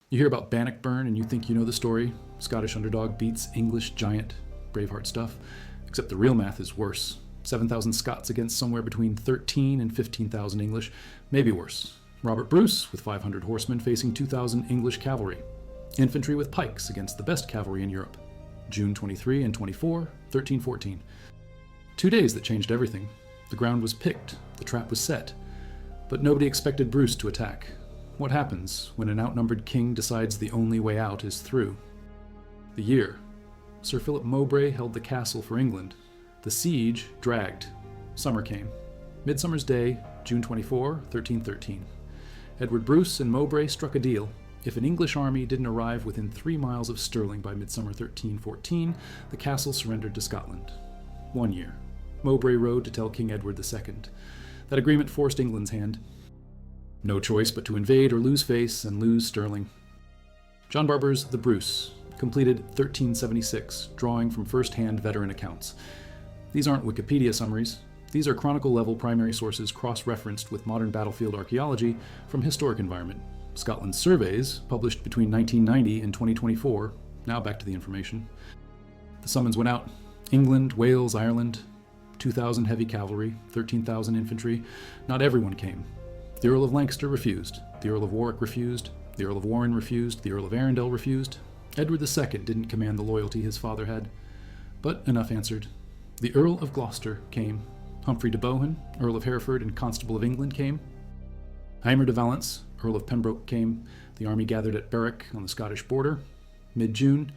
You hear about Bannockburn and you think you know the story. Scottish underdog beats English giant. Braveheart stuff. Except the real math is worse. 7,000 Scots against somewhere between 13 and 15,000 English. Maybe worse. Robert Bruce with 500 horsemen facing 2,000 English cavalry. Infantry with pikes against the best cavalry in Europe. June 23 and 24, 1314. 2 days that changed everything. The ground was picked, the trap was set. But nobody expected Bruce to attack. What happens when an outnumbered king decides the only way out is through? The year. Sir Philip Mowbray held the castle for England. The siege dragged. Summer came. Midsummer's Day, June 24, 1313. Edward Bruce and Mowbray struck a deal. If an English army didn't arrive within 3 miles of Stirling by midsummer 1314, the castle surrendered to Scotland. 1 year. Mowbray rode to tell King Edward II. That agreement forced England's hand. No choice but to invade or lose face and lose Stirling. John Barber's The Bruce, completed 1376, drawing from first-hand veteran accounts. These aren't Wikipedia summaries. These are chronicle-level primary sources cross-referenced with modern battlefield archaeology from historic environment. Scotland's surveys, published between 1990 and 2024. Now back to the information. The summons went out. England, Wales, Ireland. 2,000 heavy cavalry, 13,000 infantry. Not everyone came. The Earl of Lancaster refused. The Earl of Warwick refused. The Earl of Warren refused. The Earl of Arundel refused. Edward II didn't command the loyalty his father had. But enough answered. The Earl of Gloucester came. Humphrey de Bohun, Earl of Hereford and Constable of England, came. Aymer de Valence, Earl of Pembroke, came. The army gathered at Berwick on the Scottish border. Mid-June,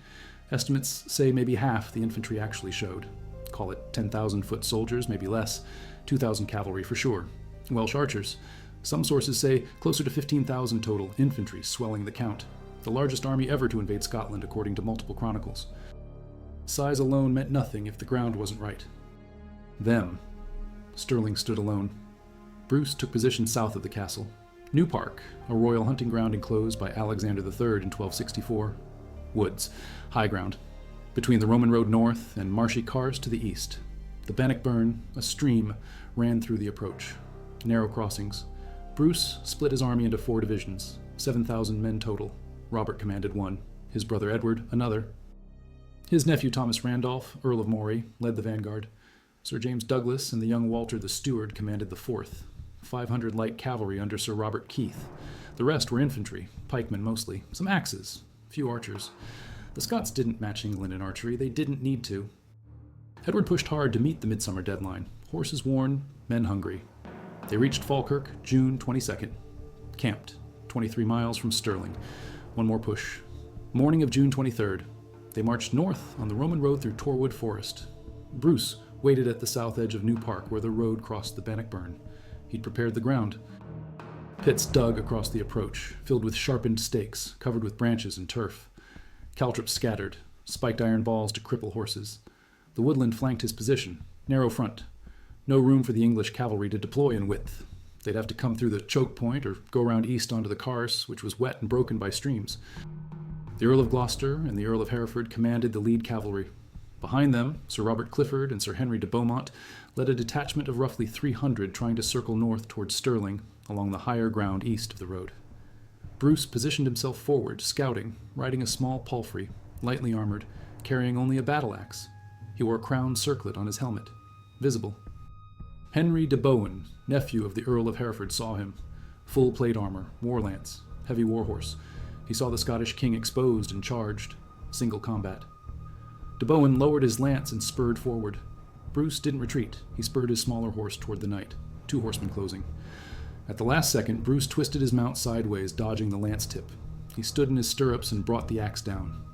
estimates say maybe half the infantry actually showed. Call it 10,000 foot soldiers, maybe less. 2,000 cavalry for sure. Welsh archers. Some sources say closer to 15,000 total, infantry swelling the count. The largest army ever to invade Scotland, according to multiple chronicles. Size alone meant nothing if the ground wasn't right. Them. Stirling stood alone. Bruce took position south of the castle. New Park, a royal hunting ground enclosed by Alexander III in 1264. Woods, high ground, between the Roman road north and marshy Carse to the east. The Bannockburn, a stream, ran through the approach. Narrow crossings. Bruce split his army into 4 divisions, 7,000 men total. Robert commanded one, his brother Edward another. His nephew Thomas Randolph, Earl of Moray, led the vanguard. Sir James Douglas and the young Walter the Steward commanded the 4th. 500 light cavalry under Sir Robert Keith. The rest were infantry, pikemen mostly, some axes, few archers. The Scots didn't match England in archery, they didn't need to. Edward pushed hard to meet the midsummer deadline, horses worn, men hungry. They reached Falkirk, June 22nd. Camped, 23 miles from Stirling. One more push. Morning of June 23rd. They marched north on the Roman road through Torwood Forest. Bruce waited at the south edge of New Park where the road crossed the Bannockburn. He'd prepared the ground. Pits dug across the approach, filled with sharpened stakes, covered with branches and turf. Caltrops scattered, spiked iron balls to cripple horses. The woodland flanked his position, narrow front. No room for the English cavalry to deploy in width. They'd have to come through the choke point or go around east onto the Carse, which was wet and broken by streams. The Earl of Gloucester and the Earl of Hereford commanded the lead cavalry. Behind them, Sir Robert Clifford and Sir Henry de Beaumont led a detachment of roughly 300 trying to circle north towards Stirling along the higher ground east of the road. Bruce positioned himself forward, scouting, riding a small palfrey, lightly armored, carrying only a battle-axe. He wore a crowned circlet on his helmet, visible. Henry de Bohun, nephew of the Earl of Hereford, saw him. Full plate armor, war lance, heavy warhorse. He saw the Scottish king exposed and charged. Single combat. De Bohun lowered his lance and spurred forward. Bruce didn't retreat. He spurred his smaller horse toward the knight. 2 horsemen closing. At the last second, Bruce twisted his mount sideways, dodging the lance tip. He stood in his stirrups and brought the axe down.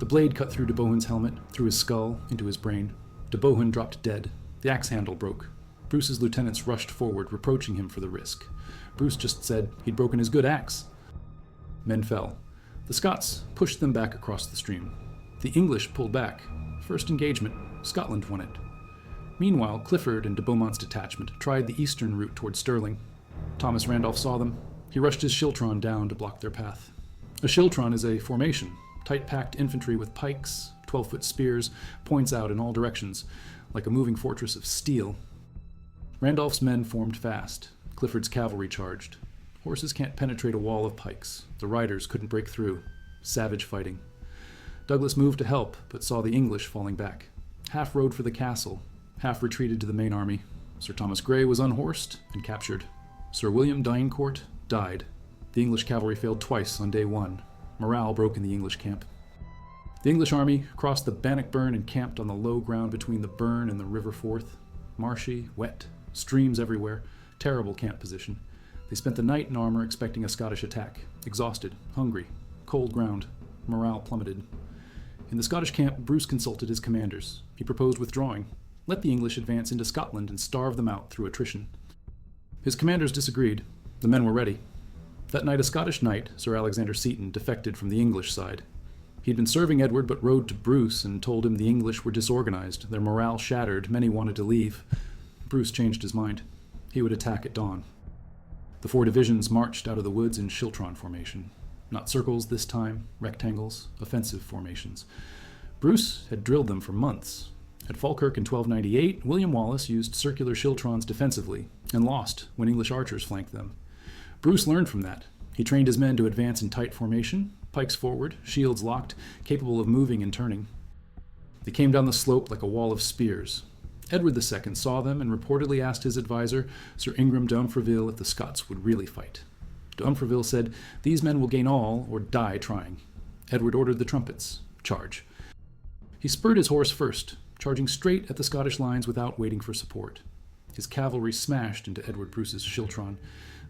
The blade cut through de Bohun's helmet, through his skull, into his brain. De Bohun dropped dead. The axe handle broke. Bruce's lieutenants rushed forward, reproaching him for the risk. Bruce just said he'd broken his good axe. Men fell. The Scots pushed them back across the stream. The English pulled back. First engagement, Scotland won it. Meanwhile, Clifford and de Beaumont's detachment tried the eastern route toward Stirling. Thomas Randolph saw them. He rushed his schiltron down to block their path. A schiltron is a formation, tight-packed infantry with pikes, 12-foot spears, points out in all directions, like a moving fortress of steel. Randolph's men formed fast. Clifford's cavalry charged. Horses can't penetrate a wall of pikes. The riders couldn't break through. Savage fighting. Douglas moved to help, but saw the English falling back. Half rode for the castle, half retreated to the main army. Sir Thomas Grey was unhorsed and captured. Sir William d'Eyncourt died. The English cavalry failed twice on day one. Morale broke in the English camp. The English army crossed the Bannockburn and camped on the low ground between the burn and the River Forth. Marshy, wet, streams everywhere, terrible camp position. They spent the night in armor expecting a Scottish attack. Exhausted, hungry, cold ground, morale plummeted. In the Scottish camp, Bruce consulted his commanders. He proposed withdrawing. Let the English advance into Scotland and starve them out through attrition. His commanders disagreed. The men were ready. That night, a Scottish knight, Sir Alexander Seton, defected from the English side. He'd been serving Edward but rode to Bruce and told him the English were disorganized, their morale shattered, many wanted to leave. Bruce changed his mind. He would attack at dawn. The 4 divisions marched out of the woods in Schiltron formation. Not circles this time, rectangles, offensive formations. Bruce had drilled them for months. At Falkirk in 1298, William Wallace used circular Schiltrons defensively and lost when English archers flanked them. Bruce learned from that. He trained his men to advance in tight formation, pikes forward, shields locked, capable of moving and turning. They came down the slope like a wall of spears. Edward II saw them and reportedly asked his advisor, Sir Ingram d'Umfreville, if the Scots would really fight. D'Umfreville said, "These men will gain all or die trying." Edward ordered the trumpets. Charge. He spurred his horse first, charging straight at the Scottish lines without waiting for support. His cavalry smashed into Edward Bruce's Schiltron.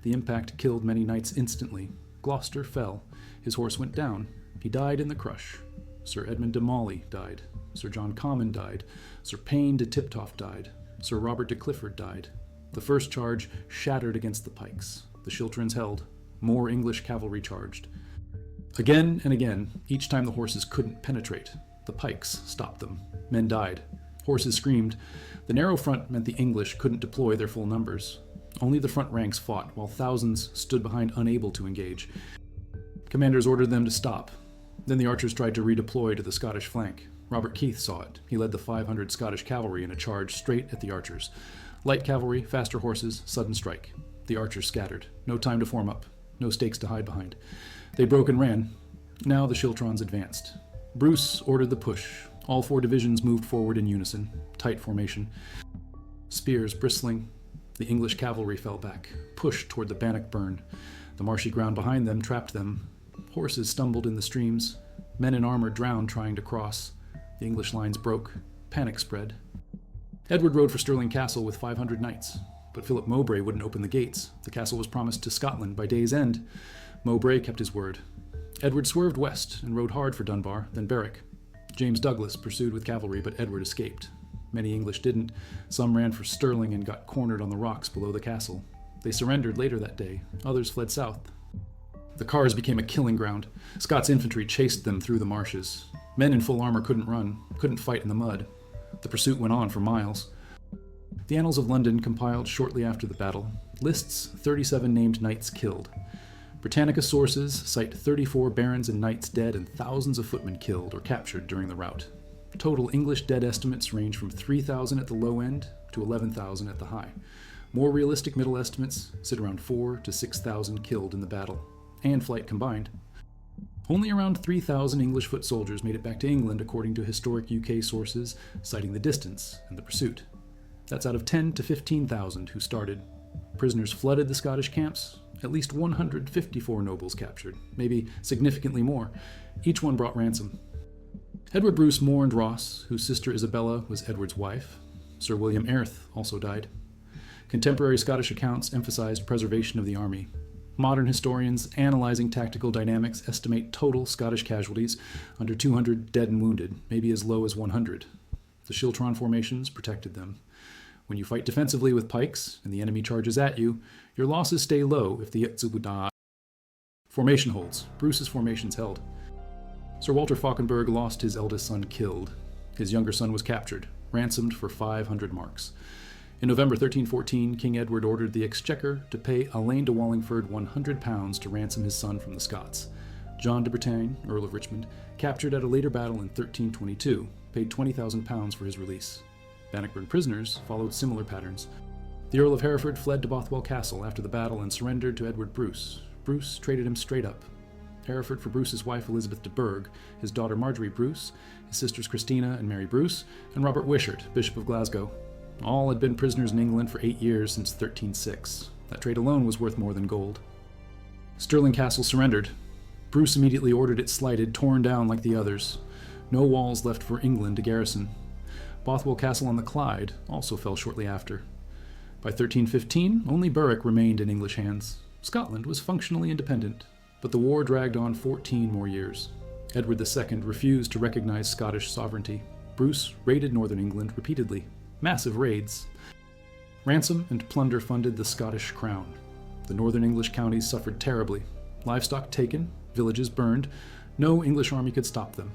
The impact killed many knights instantly. Gloucester fell. His horse went down. He died in the crush. Sir Edmund de Mauley died. Sir John Comyn died. Sir Payne de Tiptoft died. Sir Robert de Clifford died. The first charge shattered against the pikes. The Schiltrons held. More English cavalry charged. Again and again, each time the horses couldn't penetrate. The pikes stopped them. Men died. Horses screamed. The narrow front meant the English couldn't deploy their full numbers. Only the front ranks fought, while thousands stood behind unable to engage. Commanders ordered them to stop. Then the archers tried to redeploy to the Scottish flank. Robert Keith saw it. He led the 500 Scottish cavalry in a charge straight at the archers. Light cavalry, faster horses, sudden strike. The archers scattered. No time to form up. No stakes to hide behind. They broke and ran. Now the Schiltrons advanced. Bruce ordered the push. All 4 divisions moved forward in unison. Tight formation. Spears bristling. The English cavalry fell back, pushed toward the Bannockburn. The marshy ground behind them trapped them. Horses stumbled in the streams. Men in armor drowned trying to cross. The English lines broke. Panic spread. Edward rode for Stirling Castle with 500 knights, but Philip Mowbray wouldn't open the gates. The castle was promised to Scotland by day's end. Mowbray kept his word. Edward swerved west and rode hard for Dunbar, then Berwick. James Douglas pursued with cavalry, but Edward escaped. Many English didn't. Some ran for Stirling and got cornered on the rocks below the castle. They surrendered later that day. Others fled south. The Cars became a killing ground. Scots infantry chased them through the marshes. Men in full armor couldn't run, couldn't fight in the mud. The pursuit went on for miles. The Annals of London compiled shortly after the battle lists 37 named knights killed. Britannica sources cite 34 barons and knights dead and thousands of footmen killed or captured during the rout. Total English dead estimates range from 3,000 at the low end to 11,000 at the high. More realistic middle estimates sit around 4,000 to 6,000 killed in the battle, and flight combined. Only around 3,000 English foot soldiers made it back to England according to historic UK sources citing the distance and the pursuit. That's out of 10,000 to 15,000 who started. Prisoners flooded the Scottish camps, at least 154 nobles captured, maybe significantly more. Each one brought ransom. Edward Bruce mourned Ross, whose sister Isabella was Edward's wife. Sir William Airth also died. Contemporary Scottish accounts emphasized preservation of the army. Modern historians analyzing tactical dynamics estimate total Scottish casualties under 200 dead and wounded, maybe as low as 100. The Schiltron formations protected them. When you fight defensively with pikes and the enemy charges at you, your losses stay low if the Ytzubuda formation holds. Bruce's formations held. Sir Walter Fauconberg lost his eldest son killed. His younger son was captured, ransomed for 500 marks. In November 1314, King Edward ordered the Exchequer to pay Alain de Wallingford £100 to ransom his son from the Scots. John de Bretagne, Earl of Richmond, captured at a later battle in 1322, paid £20,000 for his release. Bannockburn prisoners followed similar patterns. The Earl of Hereford fled to Bothwell Castle after the battle and surrendered to Edward Bruce. Bruce traded him straight up. Hereford for Bruce's wife Elizabeth de Burgh, his daughter Marjorie Bruce, his sisters Christina and Mary Bruce, and Robert Wishart, Bishop of Glasgow. All had been prisoners in England for 8 years since 1306. That trade alone was worth more than gold. Stirling Castle surrendered. Bruce immediately ordered it slighted, torn down like the others. No walls left for England to garrison. Bothwell Castle on the Clyde also fell shortly after. By 1315, only Berwick remained in English hands. Scotland was functionally independent, but the war dragged on 14 more years. Edward II refused to recognize Scottish sovereignty. Bruce raided northern England repeatedly. Massive raids. Ransom and plunder funded the Scottish crown. The northern English counties suffered terribly. Livestock taken, villages burned. No English army could stop them.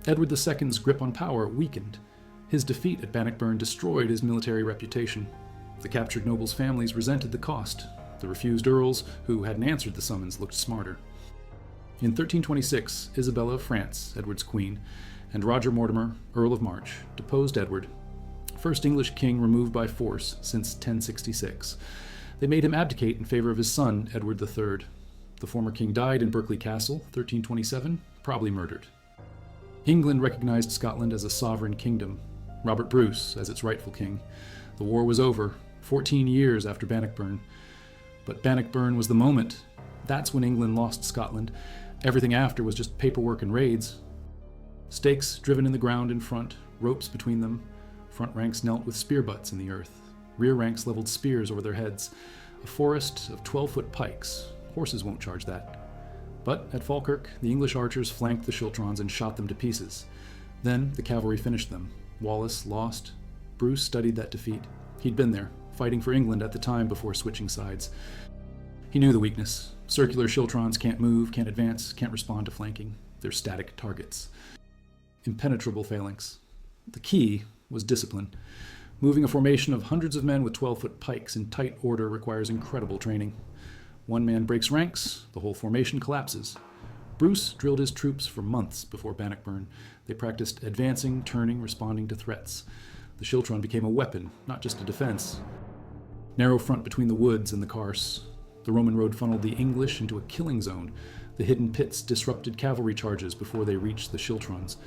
Edward II's grip on power weakened. His defeat at Bannockburn destroyed his military reputation. The captured nobles' families resented the cost. The refused earls, who hadn't answered the summons, looked smarter. In 1326, Isabella of France, Edward's queen, and Roger Mortimer, Earl of March, deposed Edward, first English king removed by force since 1066. They made him abdicate in favor of his son, Edward III. The former king died in Berkeley Castle, 1327, probably murdered. England recognized Scotland as a sovereign kingdom, Robert Bruce as its rightful king. The war was over, 14 years after Bannockburn. But Bannockburn was the moment. That's when England lost Scotland. Everything after was just paperwork and raids. Stakes driven in the ground in front, ropes between them. Front ranks knelt with spear butts in the earth. Rear ranks leveled spears over their heads. A forest of 12-foot pikes. Horses won't charge that. But at Falkirk, the English archers flanked the Schiltrons and shot them to pieces. Then the cavalry finished them. Wallace lost. Bruce studied that defeat. He'd been there, fighting for England at the time before switching sides. He knew the weakness. Circular Schiltrons can't move, can't advance, can't respond to flanking. They're static targets. Impenetrable phalanx. The key was discipline. Moving a formation of hundreds of men with 12-foot pikes in tight order requires incredible training. One man breaks ranks, the whole formation collapses. Bruce drilled his troops for months before Bannockburn. They practiced advancing, turning, responding to threats. The Schiltron became a weapon, not just a defense. Narrow front between the woods and the Carse. The Roman road funneled the English into a killing zone. The hidden pits disrupted cavalry charges before they reached the Schiltrons.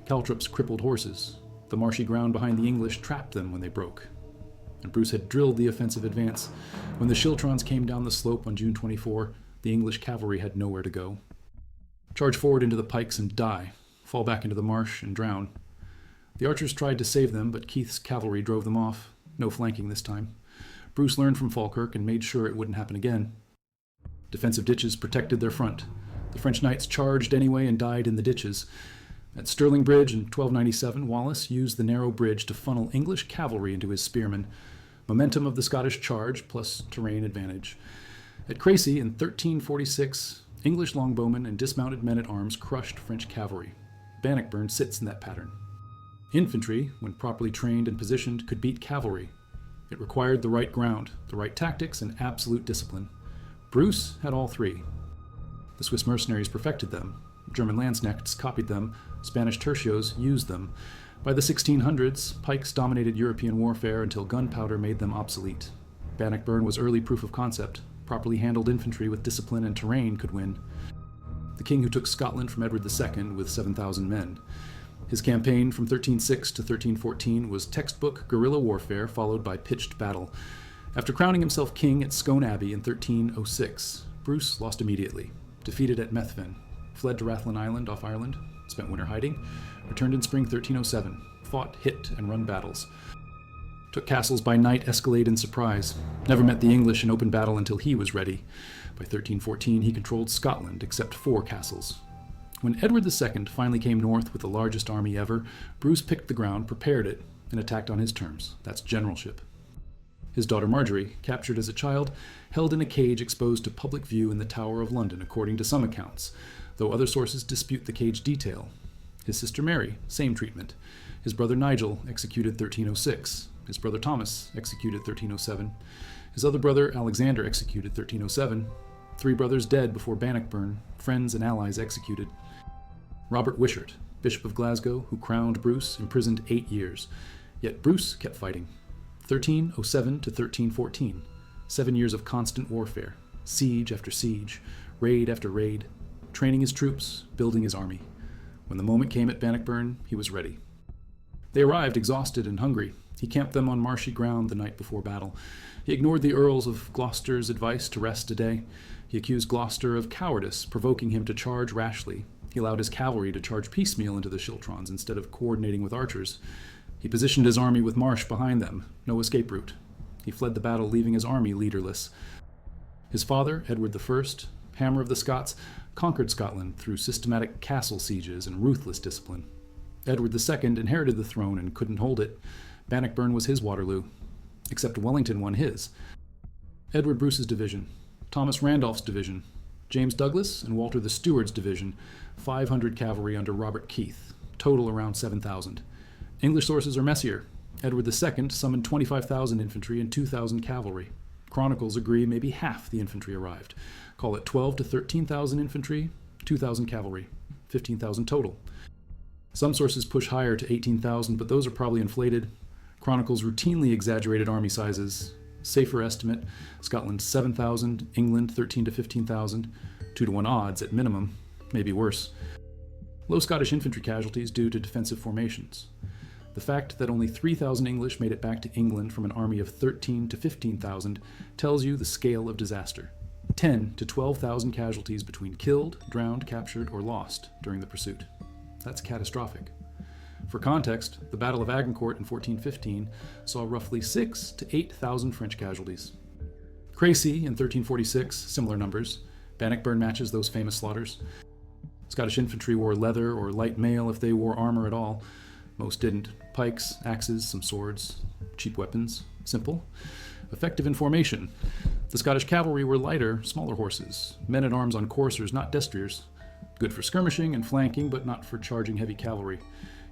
Caltrops crippled horses. The marshy ground behind the English trapped them when they broke. And Bruce had drilled the offensive advance. When the Schiltrons came down the slope on June 24, the English cavalry had nowhere to go. Charge forward into the pikes and die. Fall back into the marsh and drown. The archers tried to save them, but Keith's cavalry drove them off. No flanking this time. Bruce learned from Falkirk and made sure it wouldn't happen again. Defensive ditches protected their front. The French knights charged anyway and died in the ditches. At Stirling Bridge in 1297, Wallace used the narrow bridge to funnel English cavalry into his spearmen. Momentum of the Scottish charge plus terrain advantage. At Crecy in 1346, English longbowmen and dismounted men-at-arms crushed French cavalry. Bannockburn sits in that pattern. Infantry, when properly trained and positioned, could beat cavalry. It required the right ground, the right tactics, and absolute discipline. Bruce had all three. The Swiss mercenaries perfected them. German Landsknechts copied them. Spanish tercios used them. By the 1600s, pikes dominated European warfare until gunpowder made them obsolete. Bannockburn was early proof of concept. Properly handled infantry with discipline and terrain could win. The king who took Scotland from Edward II with 7,000 men. His campaign from 1306 to 1314 was textbook guerrilla warfare followed by pitched battle. After crowning himself king at Scone Abbey in 1306, Bruce lost immediately, defeated at Methven, fled to Rathlin Island off Ireland, spent winter hiding, returned in spring 1307, fought hit and run battles. Took castles by night, escalade, and surprise. Never met the English in open battle until he was ready. By 1314, he controlled Scotland, except 4 castles. When Edward II finally came north with the largest army ever, Bruce picked the ground, prepared it, and attacked on his terms. That's generalship. His daughter Marjorie, captured as a child, held in a cage exposed to public view in the Tower of London, according to some accounts, though other sources dispute the cage detail. His sister Mary, same treatment. His brother Nigel, executed 1306. His brother Thomas, executed 1307. His other brother Alexander, executed 1307. 3 brothers dead before Bannockburn, friends and allies executed. Robert Wishart, Bishop of Glasgow, who crowned Bruce, imprisoned 8 years. Yet Bruce kept fighting. 1307 to 1314. 7 years of constant warfare, siege after siege, raid after raid, training his troops, building his army. When the moment came at Bannockburn, he was ready. They arrived exhausted and hungry. He camped them on marshy ground the night before battle. He ignored the Earls of Gloucester's advice to rest a day. He accused Gloucester of cowardice, provoking him to charge rashly. He allowed his cavalry to charge piecemeal into the Schiltrons instead of coordinating with archers. He positioned his army with marsh behind them, no escape route. He fled the battle, leaving his army leaderless. His father, Edward I, Hammer of the Scots, conquered Scotland through systematic castle sieges and ruthless discipline. Edward II inherited the throne and couldn't hold it. Bannockburn was his Waterloo, except Wellington won his. Edward Bruce's division, Thomas Randolph's division, James Douglas and Walter the Steward's division, 500 cavalry under Robert Keith, total around 7,000. English sources are messier. Edward II summoned 25,000 infantry and 2,000 cavalry. Chronicles agree maybe half the infantry arrived. Call it 12 to 13,000 infantry, 2,000 cavalry, 15,000 total. Some sources push higher to 18,000, but those are probably inflated. Chronicles routinely exaggerated army sizes. Safer estimate, Scotland 7,000, England 13 to 15,000, 2-to-1 odds at minimum, maybe worse. Low Scottish infantry casualties due to defensive formations. The fact that only 3,000 English made it back to England from an army of 13 to 15,000 tells you the scale of disaster. 10 to 12,000 casualties between killed, drowned, captured, or lost during the pursuit. That's catastrophic. For context, the Battle of Agincourt in 1415 saw roughly 6,000 to 8,000 French casualties. Crecy in 1346, similar numbers. Bannockburn matches those famous slaughters. Scottish infantry wore leather or light mail if they wore armor at all. Most didn't. Pikes, axes, some swords, cheap weapons. Simple. Effective in formation. The Scottish cavalry were lighter, smaller horses. Men-at-arms on coursers, not destriers. Good for skirmishing and flanking, but not for charging heavy cavalry.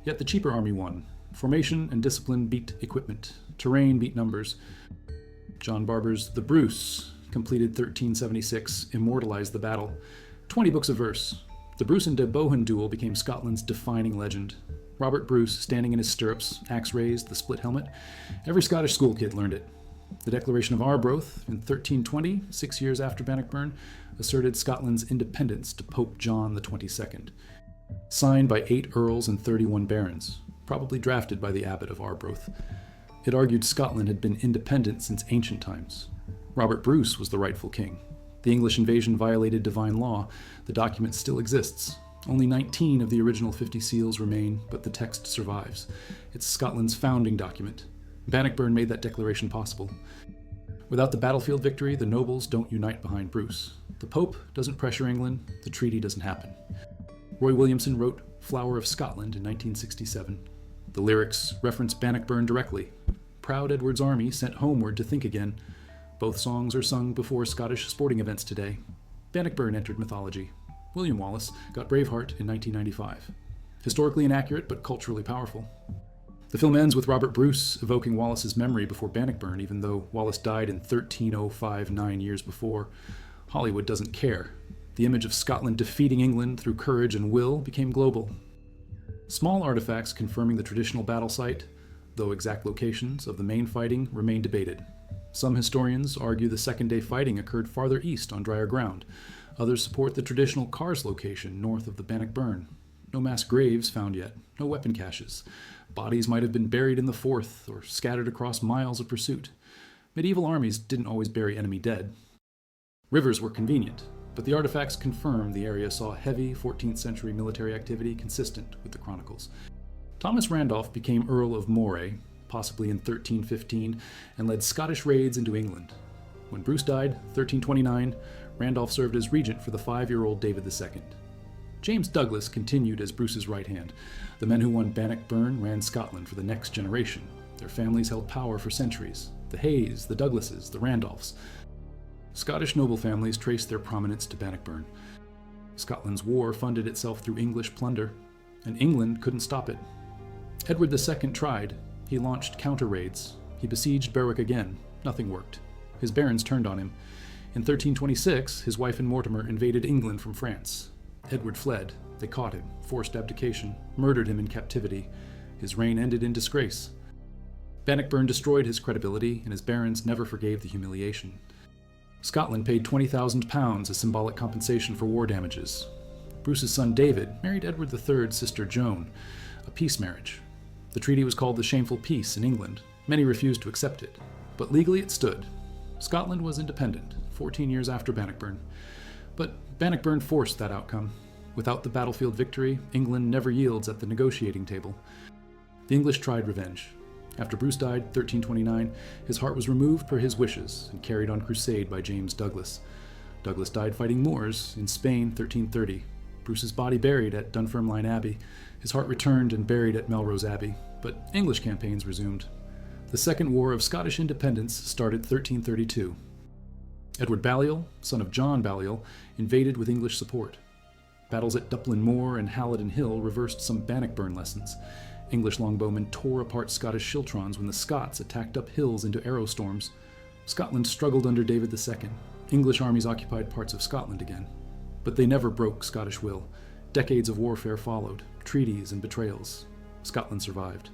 Yet the cheaper army won. Formation and discipline beat equipment. Terrain beat numbers. John Barber's The Bruce, completed 1376, immortalized the battle. 20 books of verse. The Bruce and de Bohun duel became Scotland's defining legend. Robert Bruce, standing in his stirrups, axe raised, the split helmet. Every Scottish school kid learned it. The Declaration of Arbroath in 1320, 6 years after Bannockburn, asserted Scotland's independence to Pope John XXII. Signed by 8 earls and 31 barons, probably drafted by the abbot of Arbroath. It argued Scotland had been independent since ancient times. Robert Bruce was the rightful king. The English invasion violated divine law. The document still exists. Only 19 of the original 50 seals remain, but the text survives. It's Scotland's founding document. Bannockburn made that declaration possible. Without the battlefield victory, the nobles don't unite behind Bruce. The Pope doesn't pressure England. The treaty doesn't happen. Roy Williamson wrote Flower of Scotland in 1967. The lyrics reference Bannockburn directly. Proud Edward's army sent homeward to think again. Both songs are sung before Scottish sporting events today. Bannockburn entered mythology. William Wallace got Braveheart in 1995. Historically inaccurate, but culturally powerful. The film ends with Robert Bruce evoking Wallace's memory before Bannockburn, even though Wallace died in 1305, 9 years before. Hollywood doesn't care. The image of Scotland defeating England through courage and will became global. Small artifacts confirming the traditional battle site, though exact locations of the main fighting remain debated. Some historians argue the second-day fighting occurred farther east on drier ground. Others support the traditional Carr's location north of the Bannockburn. No mass graves found yet, no weapon caches. Bodies might have been buried in the Forth or scattered across miles of pursuit. Medieval armies didn't always bury enemy dead. Rivers were convenient, but the artifacts confirm the area saw heavy 14th century military activity consistent with the chronicles. Thomas Randolph became Earl of Moray, possibly in 1315, and led Scottish raids into England. When Bruce died, 1329, Randolph served as regent for the 5-year-old David II. James Douglas continued as Bruce's right hand. The men who won Bannockburn ran Scotland for the next generation. Their families held power for centuries. The Hayes, the Douglases, the Randolphs. Scottish noble families traced their prominence to Bannockburn. Scotland's war funded itself through English plunder, and England couldn't stop it. Edward II tried. He launched counter-raids. He besieged Berwick again. Nothing worked. His barons turned on him. In 1326, his wife and Mortimer invaded England from France. Edward fled. They caught him, forced abdication, murdered him in captivity. His reign ended in disgrace. Bannockburn destroyed his credibility, and his barons never forgave the humiliation. Scotland paid £20,000 as symbolic compensation for war damages. Bruce's son David married Edward III's sister Joan, a peace marriage. The treaty was called the Shameful Peace in England. Many refused to accept it, but legally it stood. Scotland was independent, 14 years after Bannockburn. But Bannockburn forced that outcome. Without the battlefield victory, England never yields at the negotiating table. The English tried revenge. After Bruce died, 1329, his heart was removed per his wishes and carried on crusade by James Douglas. Douglas died fighting Moors in Spain, 1330. Bruce's body buried at Dunfermline Abbey. His heart returned and buried at Melrose Abbey, but English campaigns resumed. The Second War of Scottish Independence started 1332. Edward Balliol, son of John Balliol, invaded with English support. Battles at Duplin Moor and Halidon Hill reversed some Bannockburn lessons. English longbowmen tore apart Scottish schiltrons when the Scots attacked up hills into arrow storms. Scotland struggled under David II. English armies occupied parts of Scotland again. But they never broke Scottish will. Decades of warfare followed, treaties and betrayals. Scotland survived.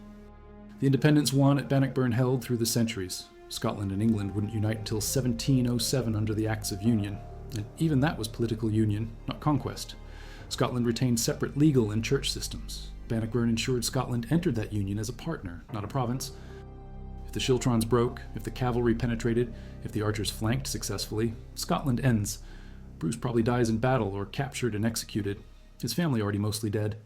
The independence won at Bannockburn held through the centuries. Scotland and England wouldn't unite until 1707 under the Acts of Union, and even that was political union, not conquest. Scotland retained separate legal and church systems. Bannockburn ensured Scotland entered that union as a partner, not a province. If the schiltrons broke, if the cavalry penetrated, if the archers flanked successfully, Scotland ends. Bruce probably dies in battle or captured and executed. His family already mostly dead.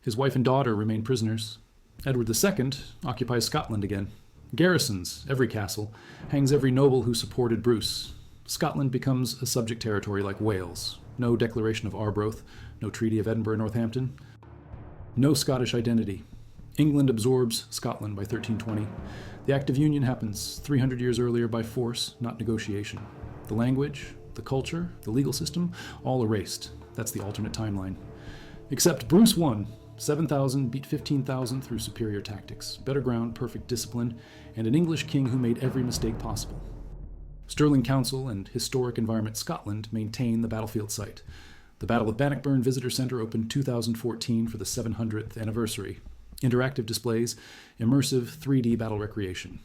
His wife and daughter remain prisoners. Edward II occupies Scotland again. Garrisons every castle, hangs every noble who supported Bruce. Scotland becomes a subject territory like Wales. No Declaration of Arbroath, no Treaty of Edinburgh-Northampton. No Scottish identity. England absorbs Scotland by 1320. The Act of Union happens 300 years earlier by force, not negotiation. The language, the culture, the legal system, all erased. That's the alternate timeline. Except Bruce won. 7,000 beat 15,000 through superior tactics, better ground, perfect discipline, and an English king who made every mistake possible. Stirling Council and Historic Environment Scotland maintain the battlefield site. The Battle of Bannockburn Visitor Centre opened 2014 for the 700th anniversary. Interactive displays, immersive 3D battle recreation.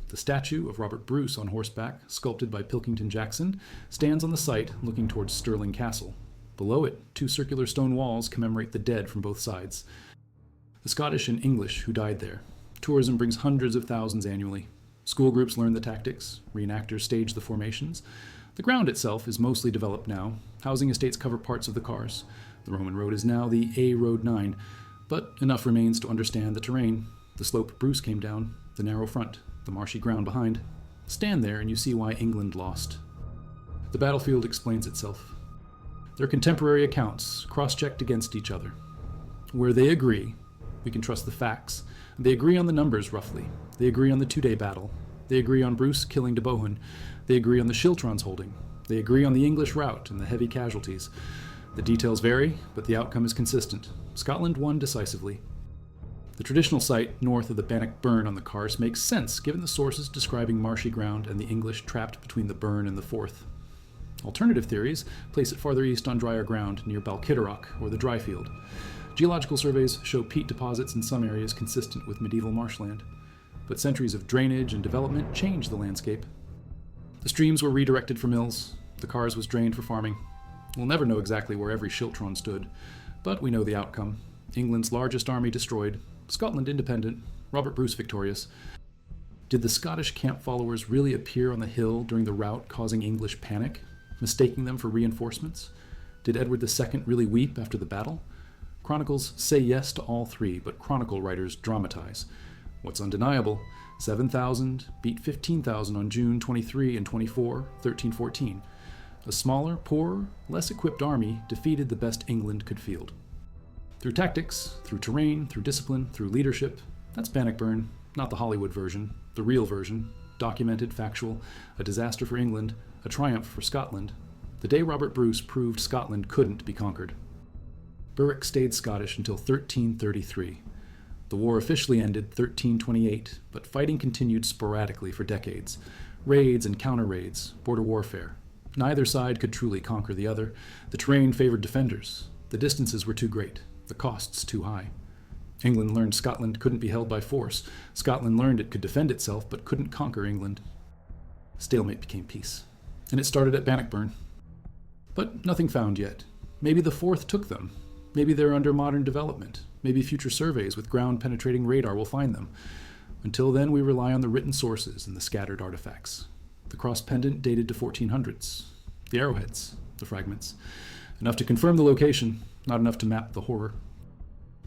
The statue of Robert Bruce on horseback, sculpted by Pilkington Jackson, stands on the site looking towards Stirling Castle. Below it, 2 circular stone walls commemorate the dead from both sides. The Scottish and English who died there. Tourism brings hundreds of thousands annually. School groups learn the tactics, reenactors stage the formations. The ground itself is mostly developed now. Housing estates cover parts of the cars. The Roman road is now the A Road 9, but enough remains to understand the terrain. The slope Bruce came down, the narrow front, the marshy ground behind. Stand there and you see why England lost. The battlefield explains itself. Their contemporary accounts, cross-checked against each other. Where they agree, we can trust the facts. They agree on the numbers, roughly. They agree on the 2-day battle. They agree on Bruce killing de Bohun. They agree on the schiltrons holding. They agree on the English rout and the heavy casualties. The details vary, but the outcome is consistent. Scotland won decisively. The traditional site north of the Bannockburn on the Carse makes sense given the sources describing marshy ground and the English trapped between the Burn and the Forth. Alternative theories place it farther east on drier ground near Balkitterock or the Dryfield. Geological surveys show peat deposits in some areas consistent with medieval marshland. But centuries of drainage and development changed the landscape. The streams were redirected for mills. The Carse was drained for farming. We'll never know exactly where every schiltron stood, but we know the outcome. England's largest army destroyed, Scotland independent, Robert Bruce victorious. Did the Scottish camp followers really appear on the hill during the rout, causing English panic, mistaking them for reinforcements? Did Edward II really weep after the battle? Chronicles say yes to all three, but chronicle writers dramatize. What's undeniable? 7,000 beat 15,000 on June 23 and 24, 1314. A smaller, poorer, less equipped army defeated the best England could field. Through tactics, through terrain, through discipline, through leadership. That's Bannockburn, not the Hollywood version, the real version, documented, factual, a disaster for England, a triumph for Scotland. The day Robert Bruce proved Scotland couldn't be conquered. Berwick stayed Scottish until 1333. The war officially ended 1328, but fighting continued sporadically for decades. Raids and counter-raids, border warfare. Neither side could truly conquer the other. The terrain favored defenders. The distances were too great, the costs too high. England learned Scotland couldn't be held by force. Scotland learned it could defend itself, but couldn't conquer England. Stalemate became peace. And it started at Bannockburn. But nothing found yet. Maybe the Fourth took them. Maybe they're under modern development. Maybe future surveys with ground-penetrating radar will find them. Until then, we rely on the written sources and the scattered artifacts. The cross pendant dated to 1400s. The arrowheads, the fragments. Enough to confirm the location, not enough to map the horror.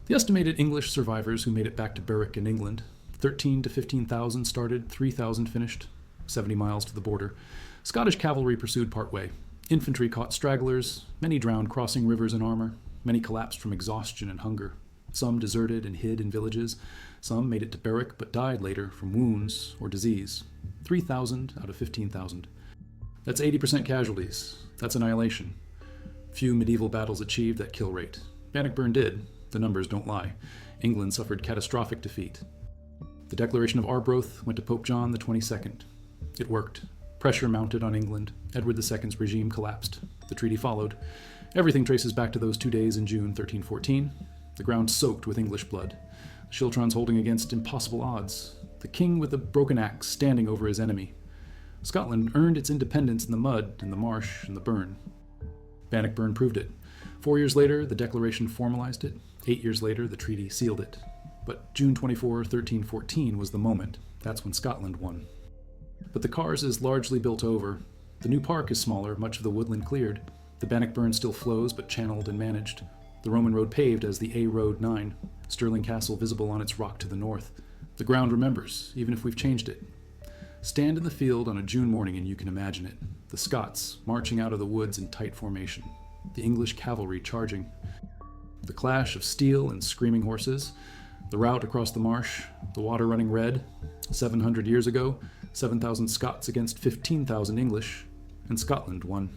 The estimated English survivors who made it back to Berwick in England, 13 to 15,000 started, 3,000 finished, 70 miles to the border. Scottish cavalry pursued part way. Infantry caught stragglers, many drowned crossing rivers in armor, many collapsed from exhaustion and hunger. Some deserted and hid in villages. Some made it to Berwick but died later from wounds or disease. 3,000 out of 15,000. That's 80% casualties. That's annihilation. Few medieval battles achieved that kill rate. Bannockburn did. The numbers don't lie. England suffered catastrophic defeat. The Declaration of Arbroath went to Pope John the 22nd. It worked. Pressure mounted on England. Edward II's regime collapsed. The treaty followed. Everything traces back to those 2 days in June 1314. The ground soaked with English blood. The Schiltrons holding against impossible odds. The king with a broken axe standing over his enemy. Scotland earned its independence in the mud, and the marsh, and the burn. Bannockburn proved it. 4 years later, the Declaration formalized it. 8 years later, the treaty sealed it. But June 24, 1314 was the moment. That's when Scotland won. But the Cars is largely built over. The new park is smaller, much of the woodland cleared. The Bannockburn still flows, but channeled and managed. The Roman road paved as the A Road 9. Stirling Castle visible on its rock to the north. The ground remembers, even if we've changed it. Stand in the field on a June morning and you can imagine it. The Scots marching out of the woods in tight formation. The English cavalry charging. The clash of steel and screaming horses. The rout across the marsh. The water running red. 700 years ago, 7,000 Scots against 15,000 English. And Scotland won.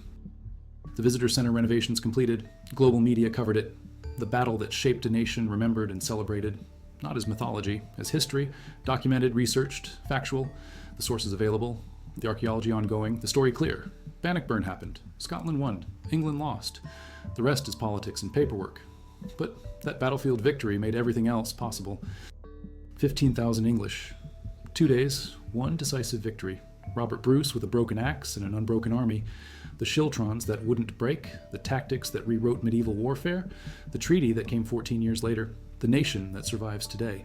The visitor center renovations completed. Global media covered it. The battle that shaped a nation remembered and celebrated. Not as mythology, as history, documented, researched, factual, the sources available, the archaeology ongoing, the story clear. Bannockburn happened. Scotland won. England lost. The rest is politics and paperwork. But that battlefield victory made everything else possible. 15,000 English. 2 days, one decisive victory. Robert Bruce with a broken axe and an unbroken army. The Schiltrons that wouldn't break, the tactics that rewrote medieval warfare, the treaty that came 14 years later, the nation that survives today.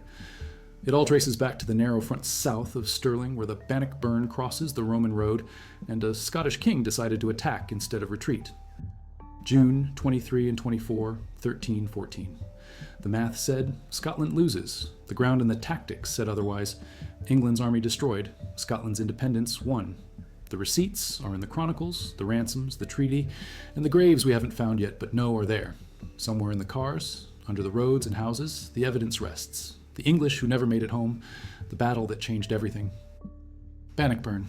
It all traces back to the narrow front south of Stirling, where the Bannockburn crosses the Roman road, and a Scottish king decided to attack instead of retreat. June 23 and 24, 1314. The math said Scotland loses. The ground and the tactics said otherwise. England's army destroyed. Scotland's independence won. The receipts are in the chronicles, the ransoms, the treaty, and the graves we haven't found yet but know are there. Somewhere in the cars, under the roads and houses, the evidence rests. The English who never made it home, the battle that changed everything. Bannockburn.